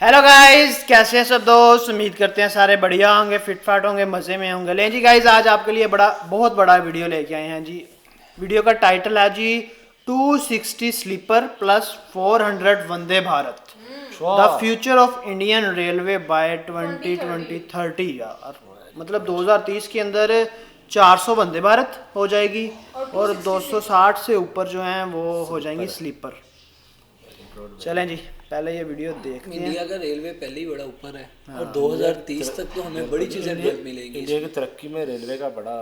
Hello guys, कैसे हैं सब दोस्त। उम्मीद करते हैं सारे बढ़िया होंगे, फिट फाट होंगे, मज़े में होंगे। लें जी गाइस, आज आपके लिए बहुत बड़ा वीडियो लेके आए हैं जी। वीडियो का टाइटल है G 260 sleeper plus 400 Vande Bharat, the future of Indian railway by 2030 यार। मतलब 2030 के अंदर 400 वंदे भारत हो जाएगी और 260 से ऊपर जो हैं वो हो जाएंगी स्लीपर। चलें जी, पहले ये वीडियो देखते हैं। इंडिया का रेलवे पहले ही बड़ा ऊपर है और 2030 तक तो हमें बड़ी चीजें मिलेंगी। इंडिया की तरक्की में रेलवे का बड़ा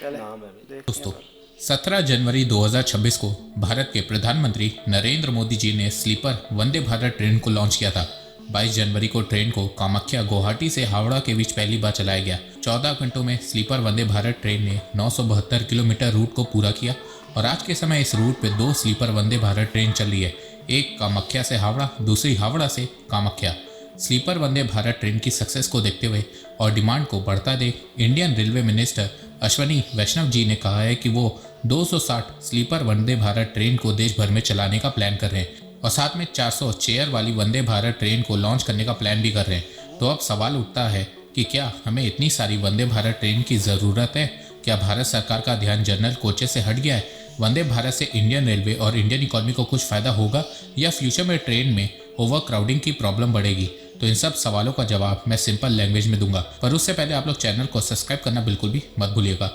नाम है। दोस्तों, 17 जनवरी 2026 को भारत के प्रधानमंत्री नरेंद्र मोदी जी ने स्लीपर वंदे भारत ट्रेन को लॉन्च किया था। 22 जनवरी को ट्रेन को कामाख्या गुवाहाटी से हावड़ा के बीच पहली बार चलाया गया। 14 घंटों में स्लीपर वंदे भारत ट्रेन ने 972 किलोमीटर रूट को पूरा किया और आज के समय इस रूट पे 2 स्लीपर वंदे भारत ट्रेन चल रही है, एक कामाख्या से हावड़ा, दूसरी हावड़ा से कामाख्या। स्लीपर वंदे भारत ट्रेन की सक्सेस को देखते हुए और डिमांड को बढ़ता देख इंडियन रेलवे मिनिस्टर अश्वनी वैष्णव जी ने कहा है कि वो 260 स्लीपर वंदे भारत ट्रेन को देश भर में चलाने का प्लान कर रहे हैं और साथ में 400 चेयर वाली वंदे भारत ट्रेन को लॉन्च करने का प्लान भी कर रहे हैं। तो अब सवाल उठता है कि क्या हमें इतनी सारी वंदे भारत ट्रेन की ज़रूरत है? क्या भारत सरकार का ध्यान जनरल कोचेस से हट गया है? वंदे भारत से इंडियन रेलवे और इंडियन इकोनॉमी को कुछ फ़ायदा होगा या फ्यूचर में ट्रेन में ओवर क्राउडिंग की प्रॉब्लम बढ़ेगी? तो इन सब सवालों का जवाब मैं सिंपल लैंग्वेज में दूंगा, पर उससे पहले आप लोग चैनल को सब्सक्राइब करना बिल्कुल भी मत भूलिएगा।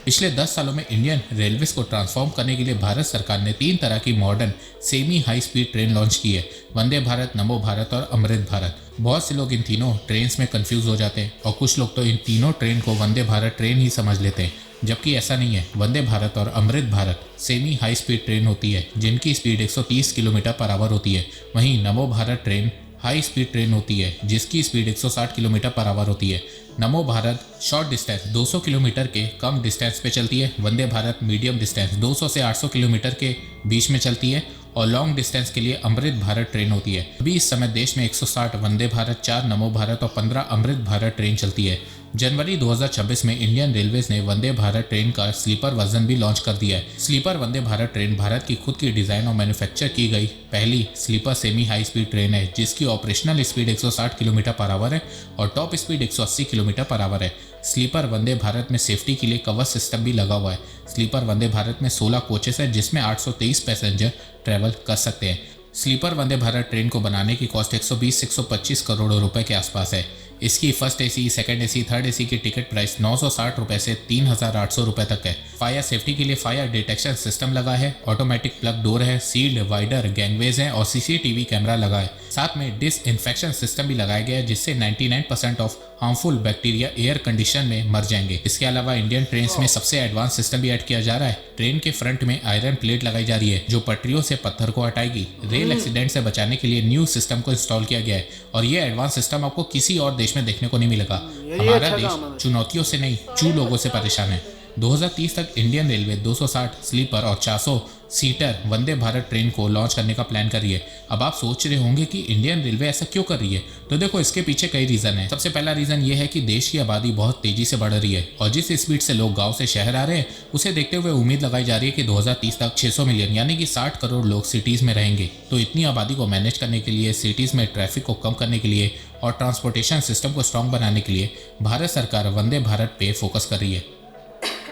पिछले 10 सालों में इंडियन रेलवेज को ट्रांसफॉर्म करने के लिए भारत सरकार ने 3 तरह की modern semi high speed train launch की है, वंदे भारत, नमो भारत और अमृत भारत। बहुत से लोग इन तीनों ट्रेन में कंफ्यूज हो जाते हैं और कुछ लोग तो इन तीनों ट्रेन को वंदे भारत ट्रेन ही समझ लेते हैं, जबकि ऐसा नहीं है। वंदे भारत और Amrit Bharat semi high speed train होती है जिनकी स्पीड 130 किलोमीटर पर आवर होती है। वहीं नमो Bharat train high speed train होती है जिसकी स्पीड 160 किलोमीटर पर आवर होती है। नमो भारत शॉर्ट डिस्टेंस 200 किलोमीटर के कम डिस्टेंस पे चलती है। वंदे भारत मीडियम डिस्टेंस 200 से 800 किलोमीटर के बीच में चलती है और लॉन्ग डिस्टेंस के लिए अमृत भारत ट्रेन होती है। अभी इस समय देश में 160 वंदे भारत, 4 नमो भारत और 15 अमृत भारत ट्रेन चलती है। जनवरी 2026 में इंडियन रेलवेज ने वंदे भारत ट्रेन का स्लीपर वर्जन भी लॉन्च कर दिया है। स्लीपर वंदे भारत ट्रेन भारत की खुद की डिजाइन और मैन्युफैक्चर की गई पहली sleeper semi high speed train है जिसकी operational speed 160 kilometre per hour है और top speed 180 kilometre per hour है। स्लीपर वंदे भारत में सेफ्टी के लिए कवर सिस्टम भी लगा हुआ है। स्लीपर वंदे भारत में 16 कोचेस है जिसमें 823 पैसेंजर ट्रेवल कर सकते हैं। स्लीपर वंदे भारत ट्रेन को बनाने की कॉस्ट 120 से 125 करोड़ रुपए के आसपास है। इसकी first AC, second AC, third AC की टिकट प्राइस 960 रुपए से 3800 रुपए तक है। फायर सेफ्टी के लिए फायर डिटेक्शन सिस्टम लगा है, ऑटोमेटिक प्लग डोर है, सील्ड वाइडर गैंगवेज है और सीसीटीवी कैमरा लगा है। साथ में डिसइंफेक्शन सिस्टम भी लगाया गया है जिससे 99% of harmful bacteria air condition में मर जाएंगे। इसके अलावा इंडियन ट्रेन में सबसे एडवांस सिस्टम भी ऐड किया जा रहा है। ट्रेन के फ्रंट में आयरन प्लेट लगाई जा रही है जो पटरियों से पत्थर को हटाएगी। रेल एक्सीडेंट से बचाने के लिए न्यू सिस्टम को इंस्टॉल किया गया है और ये एडवांस सिस्टम आपको किसी और देश में देखने को नहीं मिलेगा। हमारा देश चुनौतियों से नहीं, चू लोगों से परेशान है। 2030 तक इंडियन रेलवे 260 स्लीपर और 400 सीटर वंदे भारत ट्रेन को लॉन्च करने का प्लान कर रही है। अब आप सोच रहे होंगे कि इंडियन रेलवे ऐसा क्यों कर रही है, तो देखो इसके पीछे कई रीजन है। सबसे पहला रीजन ये है कि देश की आबादी बहुत तेजी से बढ़ रही है और जिस स्पीड से लोग गांव से शहर आ रहे हैं उसे देखते हुए उम्मीद लगाई जा रही है कि 2030 तक 600 मिलियन यानी कि 60 करोड़ लोग सिटीज में रहेंगे। तो इतनी आबादी को मैनेज करने के लिए, सिटीज में ट्रैफिक को कम करने के लिए और ट्रांसपोर्टेशन सिस्टम को स्ट्रॉन्ग बनाने के लिए भारत सरकार वंदे भारत पे फोकस कर रही है।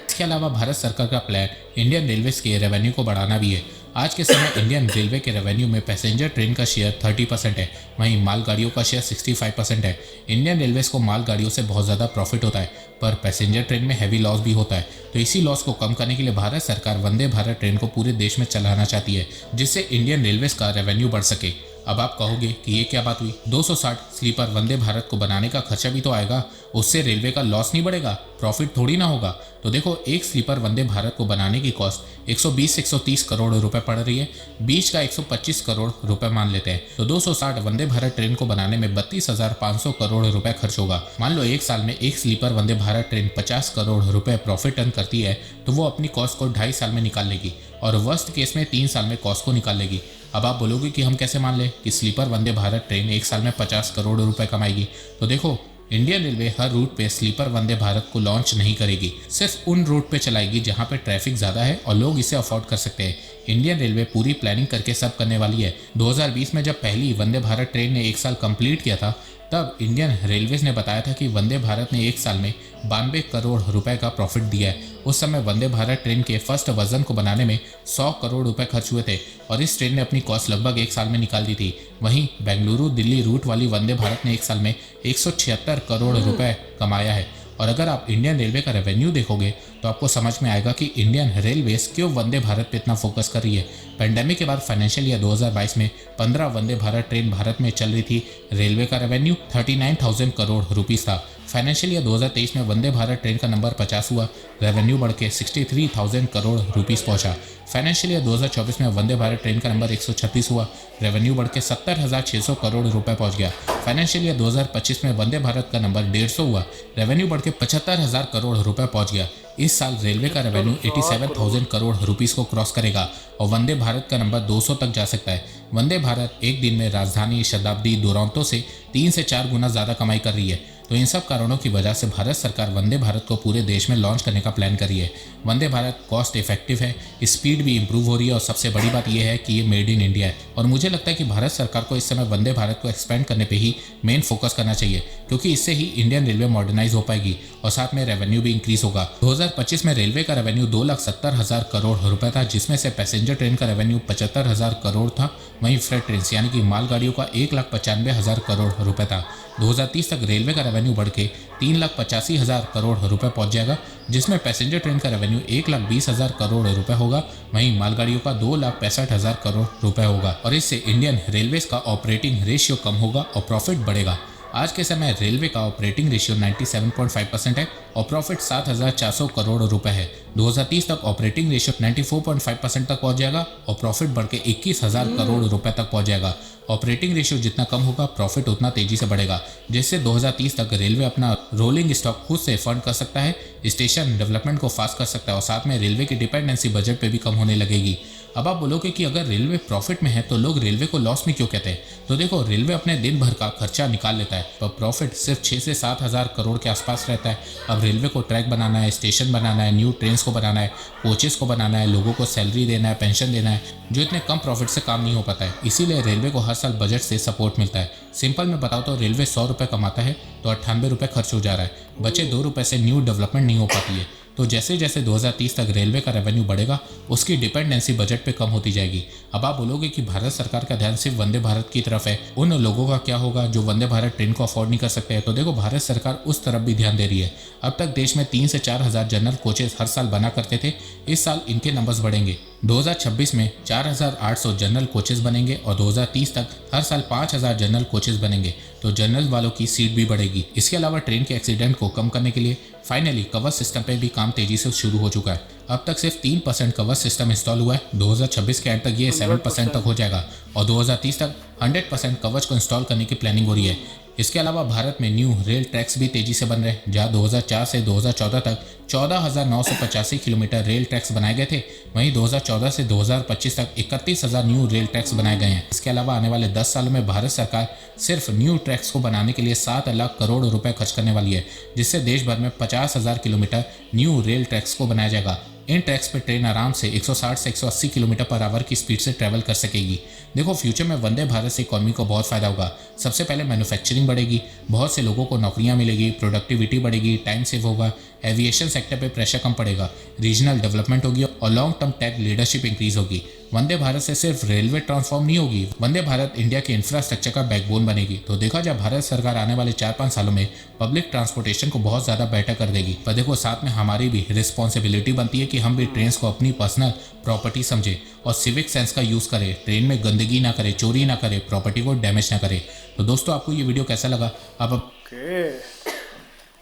इसके अलावा भारत सरकार का प्लान इंडियन रेलवेज के रेवेन्यू को बढ़ाना भी है। आज के समय इंडियन रेलवे के रेवेन्यू में पैसेंजर ट्रेन का शेयर 30% है, वहीं मालगाड़ियों का शेयर 65% है। इंडियन रेलवेज को मालगाड़ियों से बहुत ज़्यादा प्रॉफिट होता है पर पैसेंजर ट्रेन में हैवी लॉस भी होता है। तो इसी लॉस को कम करने के लिए भारत सरकार वंदे भारत ट्रेन को पूरे देश में चलाना चाहती है जिससे इंडियन रेलवेज का रेवेन्यू बढ़ सके। अब आप कहोगे कि ये क्या बात हुई, 260 स्लीपर वंदे भारत को बनाने का खर्चा भी तो आएगा, उससे रेलवे का लॉस नहीं बढ़ेगा, प्रॉफिट थोड़ी ना होगा। तो देखो, एक स्लीपर वंदे भारत को बनाने की कॉस्ट 120 से 130 करोड़ रुपए पड़ रही है, बीच का 125 करोड़ रुपए मान लेते हैं तो 260 वंदे भारत ट्रेन को बनाने में 32,500 करोड़ रुपए खर्च होगा। मान लो एक साल में एक स्लीपर वंदे भारत ट्रेन 50 करोड़ रुपए प्रॉफिट अर्न करती है तो वो अपनी कॉस्ट को 2.5 साल में निकाल लेगी और वर्स्ट केस में 3 साल में कॉस्ट को निकाल लेगी। अब आप बोलोगे कि हम कैसे मान लें कि स्लीपर वंदे भारत ट्रेन एक साल में 50 करोड़ रुपए कमाएगी। तो देखो, इंडियन रेलवे हर रूट पे स्लीपर वंदे भारत को लॉन्च नहीं करेगी, सिर्फ उन रूट पे चलाएगी जहां पे ट्रैफिक ज़्यादा है और लोग इसे अफोर्ड कर सकते हैं। इंडियन रेलवे पूरी प्लानिंग करके सब करने वाली है। 2020 में जब पहली वंदे भारत ट्रेन ने 1 साल कंप्लीट किया था, तब इंडियन रेलवेज ने बताया था कि वंदे भारत ने 1 साल में 92 करोड़ रुपए का प्रॉफिट दिया है। उस समय वंदे भारत ट्रेन के फर्स्ट वर्जन को बनाने में 100 करोड़ रुपए खर्च हुए थे और इस ट्रेन ने अपनी कॉस्ट लगभग 1 साल में निकाल दी थी। वहीं बेंगलुरु दिल्ली रूट वाली वंदे भारत ने 1 साल में 176 करोड़ रुपए कमाया है। और अगर आप इंडियन रेलवे का रेवेन्यू देखोगे तो आपको समझ में आएगा कि इंडियन रेलवेज क्यों वंदे भारत पे इतना फोकस कर रही है। पेंडेमिक के बाद फाइनेंशियल ईयर 2022 में 15 वंदे भारत ट्रेन भारत में चल रही थी। रेलवे का रेवेन्यू 39,000 करोड़ रुपीस था। फाइनेंशियल ईयर 2023 में वंदे भारत ट्रेन का नंबर 50 हुआ, रेवेन्यू बढ़ के 63,000 करोड़ रुपीस पहुंचा। फाइनेंशियल ईयर 2024 में वंदे भारत ट्रेन का नंबर 136 हुआ, रेवेन्यू बढ़ के 70,600 करोड़ रुपए पहुंच गया। फाइनेंशियल ईयर 2025 में वंदे भारत का नंबर 150 हुआ, रेवेन्यू बढ़ के 75,000 करोड़ रुपए पहुंच गया। इस साल रेलवे का रेवेन्यू 87,000 करोड़ रुपीस को क्रॉस करेगा और वंदे भारत का नंबर 200 तक जा सकता है। वंदे भारत एक दिन में राजधानी, शताब्दी, दुरंतो से 3 से 4 गुना ज़्यादा कमाई कर रही है। तो इन सब कारणों की वजह से भारत सरकार वंदे भारत को पूरे देश में लॉन्च करने का प्लान कर रही है। वंदे भारत कॉस्ट इफेक्टिव है, स्पीड भी इंप्रूव हो रही है और सबसे बड़ी बात यह है कि ये मेड इन इंडिया है। और मुझे लगता है कि भारत सरकार को इस समय वंदे भारत को एक्सपेंड करने पे ही मेन फोकस करना चाहिए, क्योंकि इससे ही इंडियन रेलवे मॉडर्नाइज हो पाएगी और साथ में रेवेन्यू भी इंक्रीज होगा। 2025 में रेलवे का रेवेन्यू 2,70,000 करोड़ रुपए था, जिसमें से पैसेंजर ट्रेन का रेवेन्यू 75,000 करोड़ था। वहीं फ्रेट ट्रेन यानी कि मालगाड़ियों का 1,95,000 करोड़ रुपए था। 2030 तक रेलवे का रेवेन्यू बढ़ के 3,85,000 करोड़ रुपए पहुंच जाएगा, जिसमें पैसेंजर ट्रेन का रेवेन्यू 1,20,000 करोड़ रुपए होगा। वहीं मालगाड़ियों का 2,65,000 करोड़ रुपए होगा और इससे इंडियन रेलवेज का ऑपरेटिंग रेशियो कम होगा और प्रॉफिट बढ़ेगा। आज के समय रेलवे का ऑपरेटिंग रेशियो 97.5% है और प्रॉफिट 7,400 करोड़ रुपए है। 2030 तक ऑपरेटिंग रेशियो 94.5% तक पहुंच जाएगा और प्रॉफिट बढ़ के 21,000 करोड़ रुपए तक पहुंच जाएगा। ऑपरेटिंग रेशियो जितना कम होगा, प्रॉफिट उतना तेजी से बढ़ेगा, जिससे 2030 तक रेलवे अपना रोलिंग स्टॉक खुद से फंड कर सकता है, स्टेशन डेवलपमेंट को फास्ट कर सकता है और साथ में रेलवे की डिपेंडेंसी बजट पे भी कम होने लगेगी। अब आप बोलोगे कि अगर रेलवे प्रॉफिट में है तो लोग रेलवे को लॉस में क्यों कहते हैं? तो देखो, रेलवे अपने दिन भर का खर्चा निकाल लेता है, पर प्रॉफिट सिर्फ 6 से 7,000 करोड़ के आसपास रहता है। अब रेलवे को ट्रैक बनाना है, स्टेशन बनाना है, न्यू ट्रेन्स को बनाना है, कोचेस को बनाना है, लोगों को सैलरी देना है, पेंशन देना है, जो इतने कम प्रॉफिट से काम नहीं हो पाता है। इसीलिए रेलवे को हर साल बजट से सपोर्ट मिलता है। सिंपल में बताओ तो रेलवे 100 रुपये कमाता है तो 98 रुपये खर्च हो जा रहा है, बचे 2 रुपये से न्यू डेवलपमेंट नहीं हो पाती है। तो जैसे जैसे 2030 तक रेलवे का रेवेन्यू बढ़ेगा, उसकी डिपेंडेंसी बजट पे कम होती जाएगी। अब आप बोलोगे कि भारत सरकार का ध्यान सिर्फ वंदे भारत की तरफ है, उन लोगों का क्या होगा जो वंदे भारत ट्रेन को अफोर्ड नहीं कर सकते हैं? तो देखो, भारत सरकार उस तरफ भी ध्यान दे रही है। अब तक देश में 3 से 4,000 जनरल कोचेस हर साल बना करते थे, इस साल इनके नंबर्स बढ़ेंगे। 2026 में 4,800 जनरल कोचेस बनेंगे और 2030 तक हर साल 5,000 जनरल कोचेस बनेंगे, तो जनरल वालों की सीट भी बढ़ेगी। इसके अलावा ट्रेन के एक्सीडेंट को कम करने के लिए फाइनली कवर सिस्टम पे भी काम तेजी से शुरू हो चुका है। अब तक सिर्फ 3% कवर सिस्टम इंस्टॉल हुआ है। 2026 के एंड तक ये 7% तक हो जाएगा और 2030 तक 100% कवच को इंस्टॉल करने की प्लानिंग हो रही है। इसके अलावा भारत में न्यू रेल ट्रैक्स भी तेजी से बन रहे हैं। जहाँ 2004 से 2014 तक 14,985 किलोमीटर रेल ट्रैक्स बनाए गए थे, वहीं 2014 से 2025 तक 31,000 न्यू रेल ट्रैक्स बनाए गए हैं। इसके अलावा आने वाले 10 सालों में भारत सरकार सिर्फ न्यू ट्रैक्स को बनाने के लिए 7 लाख करोड़ रुपए खर्च करने वाली है, जिससे देश भर में 50,000 किलोमीटर न्यू रेल ट्रैक्स को बनाया जाएगा। इन ट्रैक्स पर ट्रेन आराम से 160 से 180 किलोमीटर पर आवर की स्पीड से ट्रैवल कर सकेगी। देखो, फ्यूचर में वंदे भारत से इकोनॉमी को बहुत फायदा होगा। सबसे पहले मैन्युफैक्चरिंग बढ़ेगी, बहुत से लोगों को नौकरियां मिलेगी, प्रोडक्टिविटी बढ़ेगी, टाइम सेव होगा, एविएशन सेक्टर पे प्रेशर कम पड़ेगा, रीजनल डेवलपमेंट होगी और long term tech leadership increase होगी। वंदे भारत से सिर्फ रेलवे ट्रांसफॉर्म नहीं होगी, वंदे भारत इंडिया के इंफ्रास्ट्रक्चर का बैकबोन बनेगी। तो देखा जाए, भारत सरकार आने वाले 4-5 सालों में पब्लिक ट्रांसपोर्टेशन को बहुत ज़्यादा बेटर कर देगी। पर देखो, साथ में हमारी भी रिस्पॉन्सिबिलिटी बनती है कि हम भी ट्रेन को अपनी पर्सनल प्रॉपर्टी समझे और सिविक सेंस का यूज़ करें, ट्रेन में गंदगी ना करे, चोरी ना करे, प्रॉपर्टी को डैमेज ना करे। तो दोस्तों, आपको ये वीडियो कैसा लगा? आप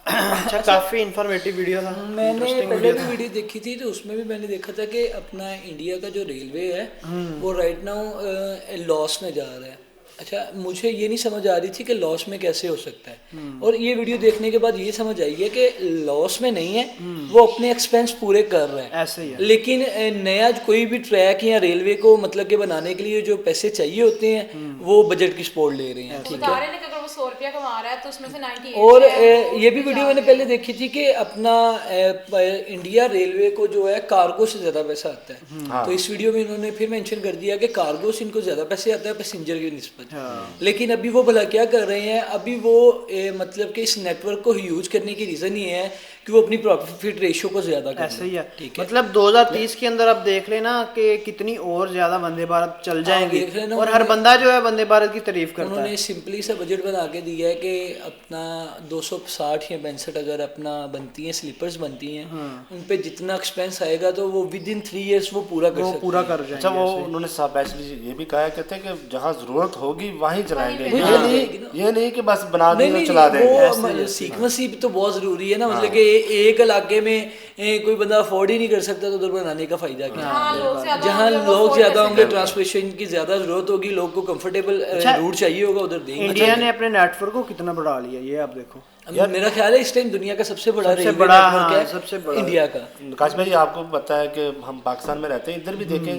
अच्छा, काफ़ी इन्फॉर्मेटिव वीडियो था। मैंने पहले भी वीडियो देखी थी, तो उसमें भी मैंने देखा था कि अपना इंडिया का जो रेलवे है वो राइट नाउ लॉस में जा रहा है। अच्छा, मुझे ये नहीं समझ आ रही थी कि लॉस में कैसे हो सकता है, और ये वीडियो देखने के बाद ये समझ आई है कि लॉस में नहीं है, वो अपने एक्सपेंस पूरे कर रहे हैं, ऐसे ही है। लेकिन नया कोई भी ट्रैक या रेलवे को मतलब के बनाने के लिए जो पैसे चाहिए होते हैं वो बजट की सपोर्ट ले रहे हैं। ठीक है, बता रहे हैं कि अगर वो 100 रुपया कमा रहा है तो उसमें से 98 और है, ये भी वीडियो मैंने पहले देखी थी कि अपना इंडिया रेलवे को जो है कार्गो से ज़्यादा पैसा आता है। तो इस वीडियो में इन्होंने फिर मेंशन कर दिया कि कार्गो से इनको ज़्यादा पैसे आता है पैसेंजर की निस्बत। लेकिन अभी वो भला क्या कर रहे हैं, अभी वो मतलब कि इस नेटवर्क को यूज करने की रीज़न ये है कि वो अपनी प्रॉफिट रेशियो को ज़्यादा कर ऐसा ही है। ठीक है, मतलब 2030 के अंदर अब देख लेना कि कितनी और ज्यादा वंदे भारत चल जाएंगे देख लेना और हर बंदा जो है वंदे भारत की तारीफ करता है। उन्होंने सिंपली सा बजट बना के दिया है कि अपना 260 या 62 अगर अपना बनती हैं स्लीपर्स बनती हैं, उन पे जितना एक्सपेंस आएगा तो वो विद इन 3 years वो पूरा कर सकते हैं। पूरा कर अच्छा, वो उन्होंने स्पेशली ये भी कहा है, कहते हैं कि जहाँ जरूरत होगी वहीं चलाएंगे, ये नहीं कि बस बना देंगे चला देंगे। वो सीक्वेंसी भी तो बहुत जरूरी है ना, मतलब कि एक इलाके में कोई बंदा अफोर्ड ही नहीं कर सकता तो उधर बनाने का फायदा क्या है। जहाँ लोग ज्यादा होंगे, ट्रांसपोर्टेशन की ज्यादा जरूरत होगी, लोग को कंफर्टेबल रूट चाहिए होगा, उधर देंगे। इंडिया ने अपने नेटवर्क को कितना बढ़ा लिया ये आप देखो। मेरा ख्याल है इस टाइम दुनिया का सबसे बड़ा रेलवे नेटवर्क है, सबसे बड़ा इंडिया का। काश भाई आपको पता है कि हम पाकिस्तान में रहते हैं, इधर भी देखें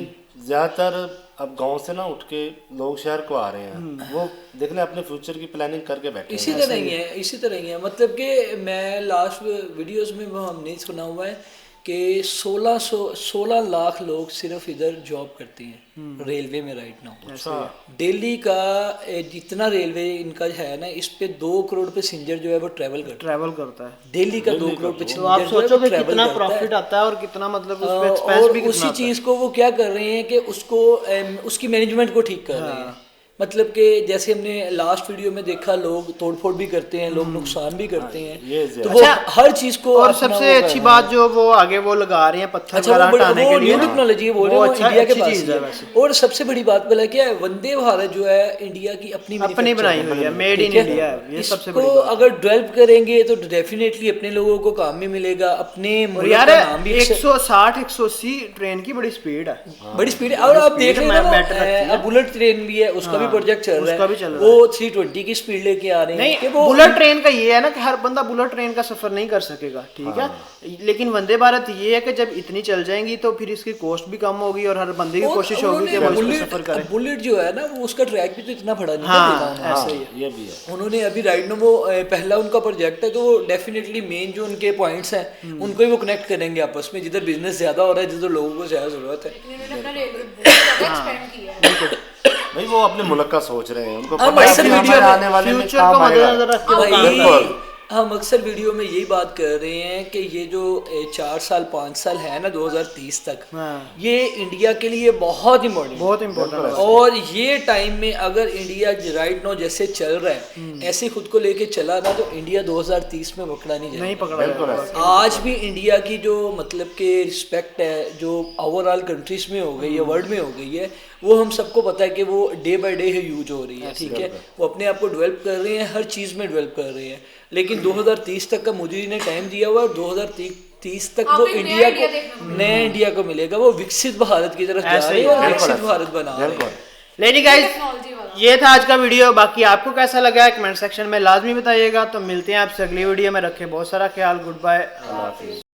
ज्यादातर अब गांव से ना उठ के लोग शहर को आ रहे हैं, वो देख लें अपने फ्यूचर की प्लानिंग करके बैठे इसी तरह ही है। मतलब कि मैं लास्ट वीडियोस में वो हमने सुना हुआ है कि 16 लाख लोग सिर्फ इधर जॉब करते हैं रेलवे में राइट नाउ। दिल्ली का जितना रेलवे इनका है ना, इस पे 2 करोड़ पैसेंजर जो है वो ट्रैवल करता है। दिल्ली का 2 करोड़ पैसेंजर, तो आप सोचो कि कितना प्रॉफिट आता है और कितना मतलब उस पे एक्सपेंस भी कितना उसी चीज को वो क्या कर रहे हैं कि उसको उसकी मैनेजमेंट को ठीक कर रहे हैं। मतलब कि जैसे हमने लास्ट वीडियो में देखा, लोग तोड़फोड़ भी करते हैं, लोग नुकसान भी करते हैं, तो वो हर चीज को। और सबसे अच्छी बात जो वो आगे वो लगा रहे हैं पत्थर हटाने के लिए, टेक्नोलॉजी बोल रहे हैं, इंडिया के पास है। और सबसे बड़ी बात बोला क्या है, वंदे भारत जो है इंडिया की अपनी बनाई हुई है, मेड इन इंडिया है। ये सबसे बड़ी बात। अगर डेवलप करेंगे तो डेफिनेटली अपने लोगों को काम भी मिलेगा, अपने यार 160-180 ट्रेन की बड़ी स्पीड है, बड़ी स्पीड है। और आप देख रहे हैं बुलेट ट्रेन भी है, उसका भी प्रोजेक्ट चल रहा है, वो 320 की स्पीड लेके आ रहे हैं। नहीं, बुलेट ट्रेन का ये है ना कि हर बंदा बुलेट ट्रेन का सफर नहीं कर सकेगा, ठीक है। लेकिन वंदे भारत ये है कि जब इतनी चल जाएंगी तो फिर इसकी कॉस्ट भी कम होगी और हर बंदे की कोशिश होगी कि वो इसमें सफर करे। बुलेट जो है ना, वो उसका ट्रैक भी तो इतना बड़ा नहीं है, ऐसा ही ये भी है। उन्होंने अभी राइट नो वो पहला उनका प्रोजेक्ट है, तो डेफिनेटली मेन जो उनके पॉइंट्स हैं उनको ही वो कनेक्ट करेंगे आपस में, जिधर बिजनेस ज्यादा हो रहा है, जिधर लोगों को ज्यादा जरूरत है। भाई वो अपने मुल्क का सोच रहे हैं, उनको हम पता है कि हमारे आने वाले में काम आएगा। हम अक्सर वीडियो में यही बात कर रहे हैं कि ये जो 4 साल 5 साल है ना 2030 तक, ये इंडिया के लिए बहुत इम्पोर्टेंट है। और ये टाइम में अगर इंडिया राइट नो जैसे चल रहा है, ऐसे खुद को लेके चला ना, तो इंडिया 2030 में पकड़ा नहीं पकड़ा। आज भी इंडिया की जो मतलब के रिस्पेक्ट है, जो ओवरऑल कंट्रीज में हो गई है, वर्ल्ड में हो गई है, वो हम सबको पता है कि वो डे बाय डे यूज हो रही है, ठीक है। वो अपने आप को डेवलप कर रहे हैं, हर चीज़ में डेवलप कर रहे हैं। लेकिन 2030 तक का मोदी जी ने टाइम दिया हुआ है, और 2030 तक वो इंडिया को, नया इंडिया को मिलेगा, वो विकसित भारत की तरफ जा रहे हैं और विकसित भारत बना रहे हैं। लेडीज गाइस, ये था आज का वीडियो। बाकी आपको कैसा लगा है कमेंट सेक्शन में लाजमी बताइएगा। तो मिलते हैं आपसे अगली वीडियो में। रखें बहुत सारा ख्याल। गुड बाय, अल्लाह हाफिज़।